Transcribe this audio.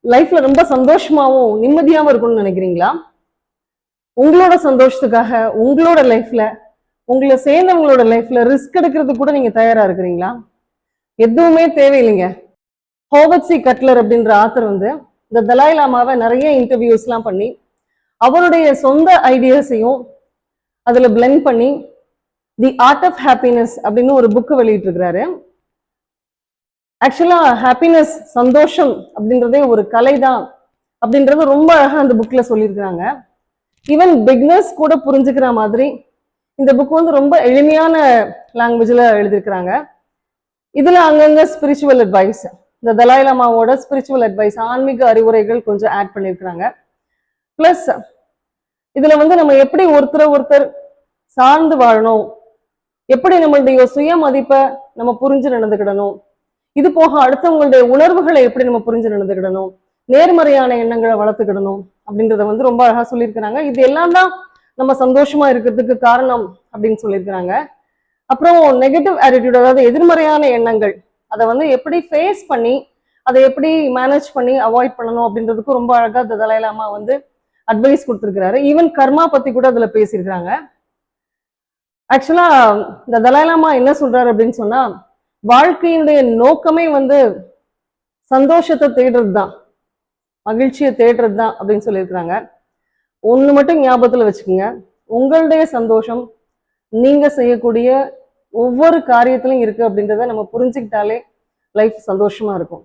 லைஃப்ல ரொம்ப சந்தோஷமாவும் நிம்மதியாவும் இருக்கணும்னு நினைக்கிறீங்களா? உங்களோட சந்தோஷத்துக்காக உங்களோட லைஃப்ல உங்களை சேர்ந்தவங்களோட லைஃப்ல ரிஸ்க் எடுக்கிறதுக்கு கூட நீங்க தயாரா இருக்கிறீங்களா? எதுவுமே தேவையில்லைங்க. ஹோவர்ட் சி கட்லர் அப்படின்ற ஆத்தர் வந்து இந்த தலாய் லாமாவை நிறைய இன்டர்வியூஸ்லாம் பண்ணி அவருடைய சொந்த ஐடியாஸையும் அதுல பிளெண்ட் பண்ணி தி ஆர்ட் ஆஃப் ஹாப்பினஸ் அப்படின்னு ஒரு புக்கு வெளியிட்டு இருக்கிறாரு. ஆக்சுவலா ஹாப்பினஸ், சந்தோஷம் அப்படின்றதே ஒரு கலை தான் அப்படின்றது ரொம்ப அழகா அந்த புக்ல சொல்லியிருக்கிறாங்க. ஈவன் பிக்னஸ் கூட புரிஞ்சுக்கிற மாதிரி இந்த புக் வந்து ரொம்ப எளிமையான லாங்குவேஜ்ல எழுதியிருக்கிறாங்க. இதுல அங்கங்க ஸ்பிரிச்சுவல் அட்வைஸ், இந்த தலாய் லாமாவோட ஸ்பிரிச்சுவல் அட்வைஸ், ஆன்மீக அறிவுரைகள் கொஞ்சம் ஆட் பண்ணியிருக்கிறாங்க. பிளஸ் இதுல வந்து நம்ம எப்படி ஒருத்தர் சார்ந்து வாழணும், எப்படி நம்மளுடைய சுய மதிப்பை நம்ம புரிஞ்சு நடந்துக்கிடணும், இது போக அடுத்தவங்களுடைய உணர்வுகளை எப்படி நம்ம புரிஞ்சு நடந்துக்கிடணும், நேர்மறையான எண்ணங்களை வளர்த்துக்கிடணும் அப்படின்றத வந்து ரொம்ப அழகா சொல்லியிருக்கிறாங்க. இது எல்லாம் தான் நம்ம சந்தோஷமா இருக்கிறதுக்கு காரணம் அப்படின்னு சொல்லியிருக்கிறாங்க. அப்புறம் நெகட்டிவ் ஆட்டிடியூட், அதாவது எதிர்மறையான எண்ணங்கள், அதை வந்து எப்படி ஃபேஸ் பண்ணி அதை எப்படி மேனேஜ் பண்ணி அவாய்ட் பண்ணணும் அப்படின்றதுக்கும் ரொம்ப அழகா இந்த தலாய் லாமா வந்து அட்வைஸ் கொடுத்துருக்கிறாரு. ஈவன் கர்மா பத்தி கூட அதுல பேசியிருக்கிறாங்க. ஆக்சுவலா இந்த தலாய் லாமா என்ன சொல்றாரு அப்படின்னு சொன்னா, வாழ்க்கையினுடைய நோக்கமே வந்து சந்தோஷத்தை தேடுறது தான், மகிழ்ச்சியை தேடுறது தான் அப்படின்னு சொல்லியிருக்கிறாங்க. ஒன்று மட்டும் ஞாபகத்தில் வச்சுக்கோங்க, உங்களுடைய சந்தோஷம் நீங்க செய்யக்கூடிய ஒவ்வொரு காரியத்திலும் இருக்கு அப்படின்றத நம்ம புரிஞ்சுக்கிட்டாலே லைஃப் சந்தோஷமா இருக்கும்.